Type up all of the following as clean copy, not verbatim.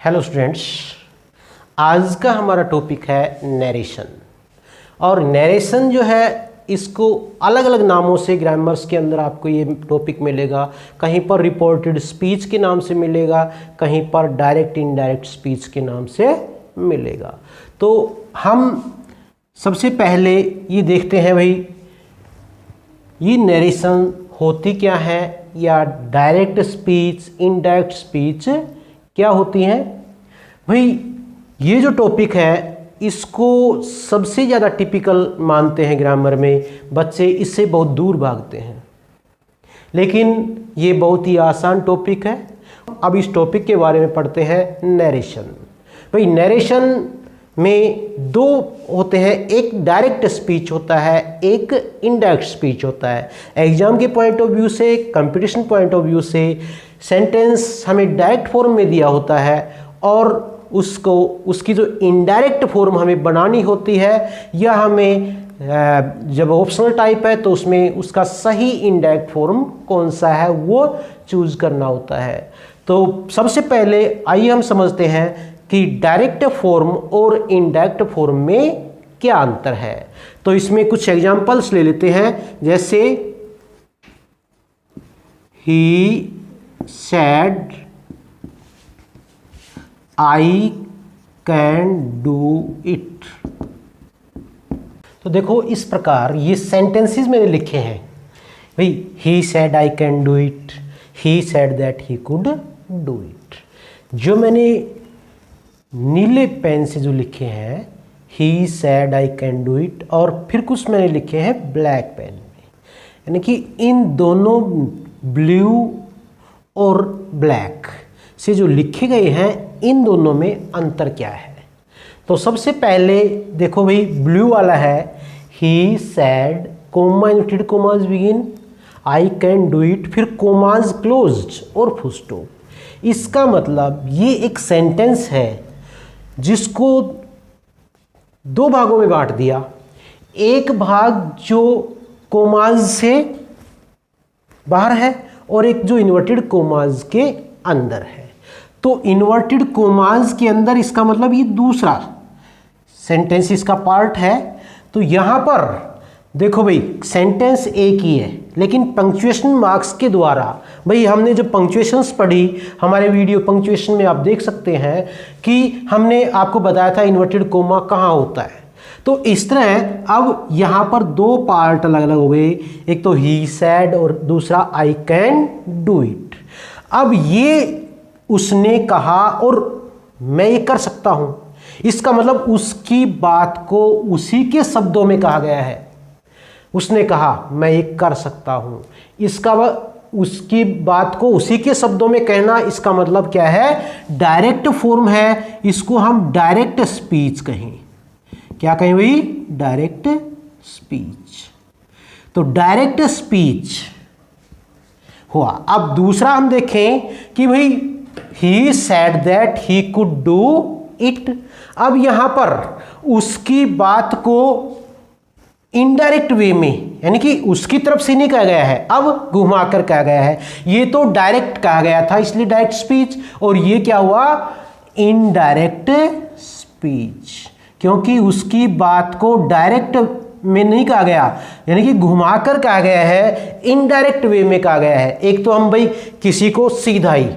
Hello students, आज का हमारा टॉपिक है नरेशन। और नरेशन जो है इसको अलग अलग नामों से ग्रामर्स के अंदर आपको ये टॉपिक मिलेगा। कहीं पर रिपोर्टेड स्पीच के नाम से मिलेगा, कहीं पर डायरेक्ट इनडायरेक्ट स्पीच के नाम से मिलेगा। तो हम सबसे पहले ये देखते हैं भाई ये नरेशन होती क्या है, या डायरेक्ट स्पीच इनडायरेक्ट स्पीच क्या होती हैं। भाई ये जो टॉपिक है इसको सबसे ज़्यादा टिपिकल मानते हैं ग्रामर में, बच्चे इससे बहुत दूर भागते हैं, लेकिन ये बहुत ही आसान टॉपिक है। अब इस टॉपिक के बारे में पढ़ते हैं नरेशन। भाई नरेशन में दो होते हैं, एक डायरेक्ट स्पीच होता है, एक इनडायरेक्ट स्पीच होता है। एग्जाम के पॉइंट ऑफ व्यू से, कंपटीशन पॉइंट ऑफ व्यू से सेंटेंस हमें डायरेक्ट फॉर्म में दिया होता है और उसकी जो इनडायरेक्ट फॉर्म हमें बनानी होती है, या हमें जब ऑप्शनल टाइप है तो उसमें उसका सही इनडायरेक्ट फॉर्म कौन सा है वो चूज करना होता है। तो सबसे पहले आइए हम समझते हैं कि डायरेक्ट फॉर्म और इनडायरेक्ट फॉर्म में क्या अंतर है। तो इसमें कुछ एग्जांपल्स ले लेते हैं, जैसे he said I can do it. तो देखो इस प्रकार ये सेंटेंसेस मैंने लिखे हैं। भाई he said I can do it, he said that he could do it. जो मैंने नीले पेन से जो लिखे हैं he said I can do it, और फिर कुछ मैंने लिखे हैं ब्लैक पेन में, यानी कि इन दोनों ब्लू और ब्लैक से जो लिखे गए हैं इन दोनों में अंतर क्या है। तो सबसे पहले देखो भाई ब्लू वाला है he said comma inverted commas begin, I can do it, फिर कोमास क्लोज्ड और फुल स्टॉप। इसका मतलब ये एक सेंटेंस है जिसको दो भागों में बांट दिया। एक भाग जो कोमाज से बाहर है और एक जो इन्वर्टेड कोमाज के अंदर है। तो इन्वर्टेड कोमाज के अंदर इसका मतलब ये दूसरा सेंटेंस इसका पार्ट है। तो यहां पर देखो भाई सेंटेंस एक ही है, लेकिन पंक्चुएशन मार्क्स के द्वारा, भाई हमने जो पंक्चुएशंस पढ़ी हमारे वीडियो पंक्चुएशन में आप देख सकते हैं कि हमने आपको बताया था इन्वर्टेड कोमा कहाँ होता है। तो इस तरह अब यहाँ पर दो पार्ट अलग अलग हो गए, एक तो ही सेड और दूसरा आई कैन डू इट। अब ये उसने कहा और मैं ये कर सकता हूँ, इसका मतलब उसकी बात को उसी के शब्दों में कहा गया है। उसने कहा मैं ये कर सकता हूं, इसका उसकी बात को उसी के शब्दों में कहना, इसका मतलब क्या है, डायरेक्ट फॉर्म है। इसको हम डायरेक्ट स्पीच कहें। क्या कहें भाई, डायरेक्ट स्पीच। तो डायरेक्ट स्पीच हुआ। अब दूसरा हम देखें कि भाई he said that he could do it. अब यहां पर उसकी बात को इनडायरेक्ट वे में, यानी कि उसकी तरफ से नहीं कहा गया है, अब घुमाकर कहा गया है। ये तो डायरेक्ट कहा गया था इसलिए डायरेक्ट स्पीच, और ये क्या हुआ, इनडायरेक्ट स्पीच, क्योंकि उसकी बात को डायरेक्ट में नहीं कहा गया, यानी कि घुमाकर कहा गया है, इनडायरेक्ट वे में कहा गया है। एक तो हम भाई किसी को सीधा ही,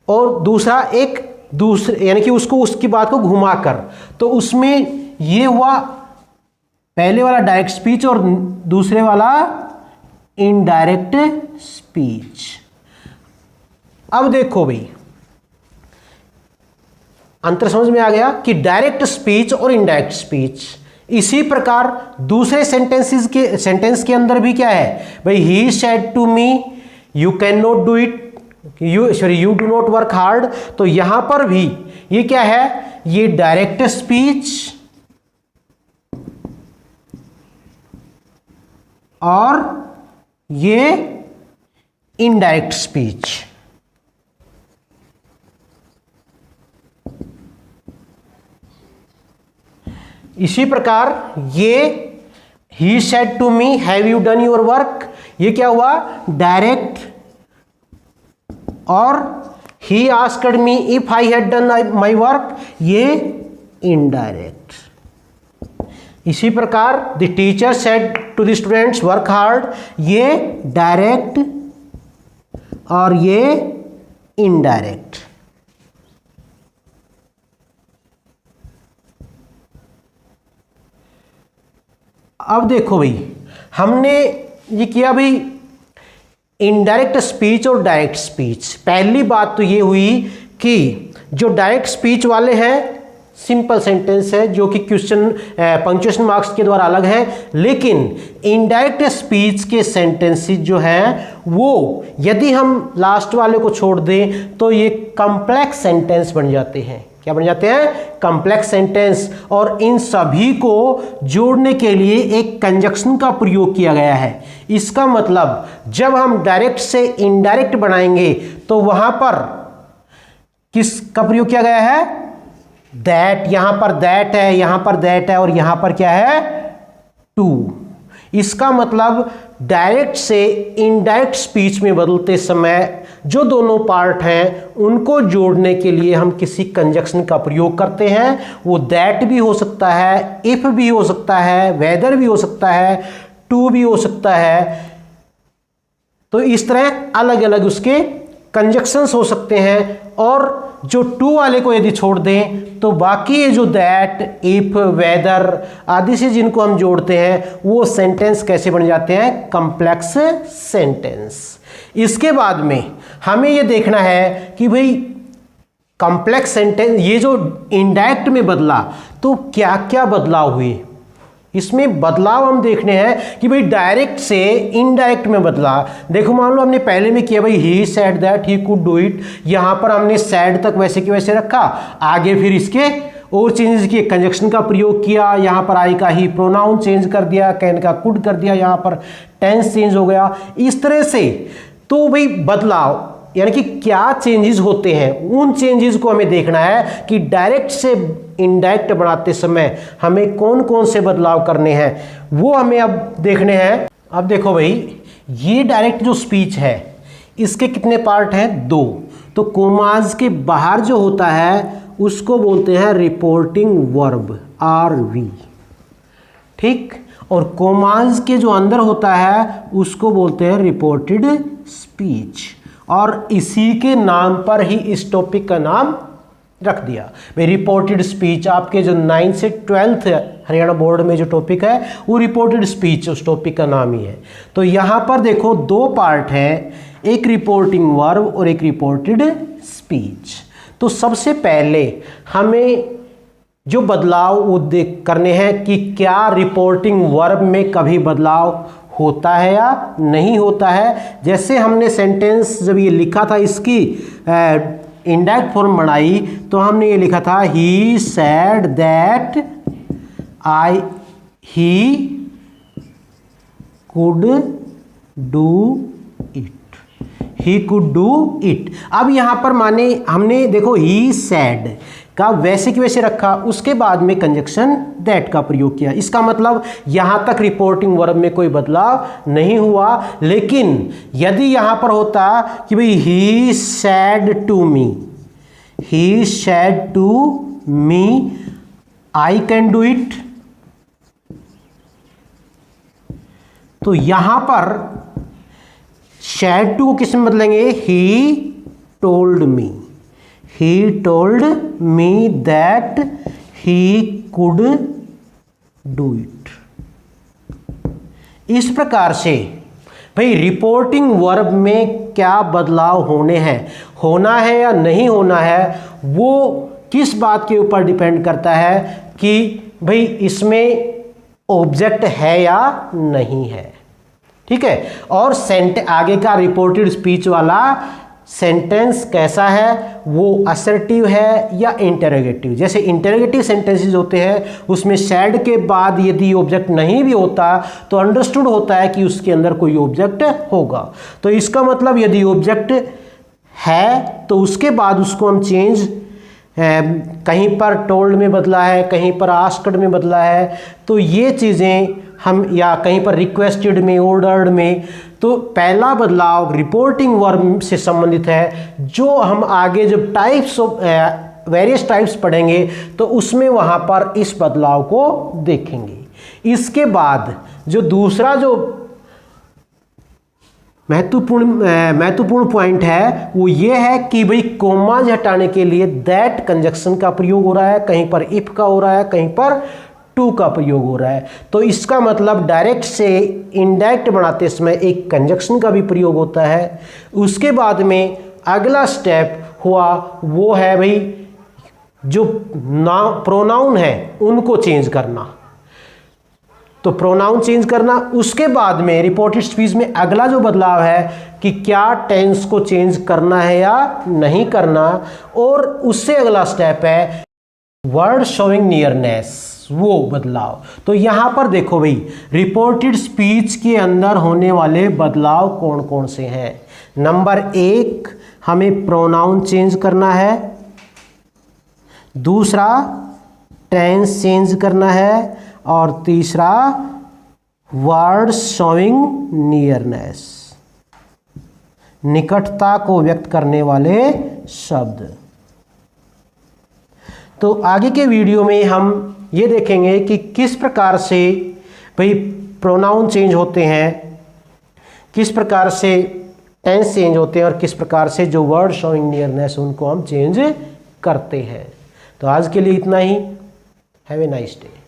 और दूसरा एक दूसरे, यानी कि उसको उसकी बात को घुमाकर। तो उसमें ये हुआ पहले वाला डायरेक्ट स्पीच और दूसरे वाला इनडायरेक्ट स्पीच। अब देखो भाई अंतर समझ में आ गया कि डायरेक्ट स्पीच और इनडायरेक्ट स्पीच। इसी प्रकार दूसरे सेंटेंस के अंदर भी क्या है भाई, he said to me you can not do it, you do not work hard. तो यहां पर भी ये क्या है, ये डायरेक्ट स्पीच और ये इनडायरेक्ट स्पीच। इसी प्रकार ये ही said to me have you done your work, ये क्या हुआ, डायरेक्ट और ही asked me if I had done my work, ये इनडायरेक्ट। इसी प्रकार the teacher said to the students work hard, ये डायरेक्ट और ये इनडायरेक्ट। अब देखो भाई, हमने ये किया भाई इनडायरेक्ट स्पीच और डायरेक्ट स्पीच। पहली बात तो ये हुई कि जो डायरेक्ट स्पीच वाले हैं सिंपल सेंटेंस है जो कि क्वेश्चन पंक्चुएशन मार्क्स के द्वारा अलग है, लेकिन इनडायरेक्ट स्पीच के सेंटेंसेस जो हैं वो यदि हम लास्ट वाले को छोड़ दें तो ये कॉम्प्लेक्स सेंटेंस बन जाते हैं। क्या बन जाते हैं? Complex sentence. और इन सभी को जोड़ने के लिए एक कंजक्शन का प्रयोग किया गया है। इसका मतलब जब हम डायरेक्ट से इनडायरेक्ट बनाएंगे तो वहां पर किसका प्रयोग किया गया है? दैट। यहां पर दैट है, यहां पर दैट है और यहां पर क्या है? टू। इसका मतलब डायरेक्ट से इनडायरेक्ट स्पीच में बदलते समय जो दोनों पार्ट हैं उनको जोड़ने के लिए हम किसी कंजक्शन का प्रयोग करते हैं। वो दैट भी हो सकता है, इफ भी हो सकता है, वेदर भी हो सकता है, टू भी हो सकता है। तो इस तरह अलग अलग उसके कंजक्शंस हो सकते हैं। और जो टू वाले को यदि छोड़ दें तो बाकी ये जो दैट, इफ, वेदर आदि से जिनको हम जोड़ते हैं वो सेंटेंस कैसे बन जाते हैं? Complex sentence. इसके बाद में हमें ये देखना है कि भाई कॉम्प्लेक्स सेंटेंस ये जो इनडायरेक्ट में बदला तो क्या क्या बदलाव हुए। इसमें बदलाव हम देखने हैं कि भाई डायरेक्ट से इनडायरेक्ट में बदला। देखो मान लो हमने पहले में किया भाई he said that he could do it, यहां पर हमने सेड तक वैसे की वैसे रखा, आगे फिर इसके और चेंजेस किए, कंजक्शन का प्रयोग किया, यहां पर आई का ही प्रोनाउन चेंज कर दिया, कैन का कुड कर दिया, यहां पर टेंस चेंज हो गया। इस तरह से तो भाई बदलाव यानी कि क्या चेंजेस होते हैं, उन चेंजेस को हमें देखना है कि डायरेक्ट से इनडायरेक्ट बनाते समय हमें कौन कौन से बदलाव करने हैं वो हमें अब देखने हैं। अब देखो भाई ये डायरेक्ट जो स्पीच है इसके कितने पार्ट हैं? 2। तो कोमाज के बाहर जो होता है उसको बोलते हैं रिपोर्टिंग वर्ब, RV, ठीक। और कोमाज के जो अंदर होता है उसको बोलते हैं रिपोर्टेड स्पीच। और इसी के नाम पर ही इस टॉपिक का नाम रख दिया भाई रिपोर्टेड स्पीच। आपके जो 9th से 12th हरियाणा बोर्ड में जो टॉपिक है वो रिपोर्टेड स्पीच उस टॉपिक का नाम ही है। तो यहाँ पर देखो 2 पार्ट हैं, एक रिपोर्टिंग वर्ब और एक रिपोर्टेड स्पीच। तो सबसे पहले हमें जो बदलाव वो देख करने हैं कि क्या रिपोर्टिंग वर्ब में कभी बदलाव होता है या नहीं होता है। जैसे हमने सेंटेंस जब ये लिखा था इसकी इनडायरेक्ट फॉर्म बनाई तो हमने ये लिखा था he said that he could do it, he could do it. अब यहां पर माने हमने देखो ही सेड का वैसे की वैसे रखा, उसके बाद में कंजक्शन दैट का प्रयोग किया। इसका मतलब यहां तक रिपोर्टिंग वर्ब में कोई बदलाव नहीं हुआ। लेकिन यदि यहां पर होता कि भाई he said to me, he said to me I can do it, तो यहां पर सेड टू को किस में बदलेंगे? He told me, he told me that he could do it। इस प्रकार से भाई रिपोर्टिंग वर्ब में क्या बदलाव होने हैं, होना है या नहीं होना है, वो किस बात के ऊपर डिपेंड करता है कि भाई इसमें ऑब्जेक्ट है या नहीं है, ठीक है। और आगे का रिपोर्टेड स्पीच वाला सेंटेंस कैसा है, वो असर्टिव है या इंटरोगेटिव। जैसे इंटरोगेटिव सेंटेंसेस होते हैं उसमें सैड के बाद यदि ऑब्जेक्ट नहीं भी होता तो अंडरस्टूड होता है कि उसके अंदर कोई ऑब्जेक्ट होगा। तो इसका मतलब यदि ऑब्जेक्ट है तो उसके बाद उसको हम चेंज कहीं पर टोल्ड में बदला है, कहीं पर आस्क्ड में बदला है, तो ये चीज़ें हम, या कहीं पर रिक्वेस्टेड में, ऑर्डर्ड में, तो पहला बदलाव रिपोर्टिंग वर्ब से संबंधित है, जो हम आगे जब टाइप्स ऑफ वेरियस टाइप्स पढ़ेंगे तो उसमें वहाँ पर इस बदलाव को देखेंगे। इसके बाद जो दूसरा जो महत्वपूर्ण पॉइंट है वो ये है कि भाई कोमाज हटाने के लिए दैट कंजक्शन का प्रयोग हो रहा है, कहीं पर इफ का हो रहा है, कहीं पर टू का प्रयोग हो रहा है। तो इसका मतलब डायरेक्ट से इनडायरेक्ट बनाते समय एक कंजक्शन का भी प्रयोग होता है। उसके बाद में अगला स्टेप हुआ वो है भाई जो प्रोनाउन है उनको चेंज करना, तो प्रोनाउन चेंज करना। उसके बाद में रिपोर्टेड स्पीच में अगला जो बदलाव है कि क्या टेंस को चेंज करना है या नहीं करना, और उससे अगला स्टेप है वर्ड शोइंग नियरनेस, वो बदलाव। तो यहां पर देखो भाई रिपोर्टेड स्पीच के अंदर होने वाले बदलाव कौन कौन से हैं। नंबर 1 हमें प्रोनाउन चेंज करना है, दूसरा टेंस चेंज करना है, और तीसरा वर्ड शोइंग नियरनेस, निकटता को व्यक्त करने वाले शब्द। तो आगे के वीडियो में हम ये देखेंगे कि किस प्रकार से भाई प्रोनाउन चेंज होते हैं, किस प्रकार से टेंस चेंज होते हैं, और किस प्रकार से जो वर्ड शोइंग नियरनेस उनको हम चेंज करते हैं। तो आज के लिए इतना ही। Have a nice day.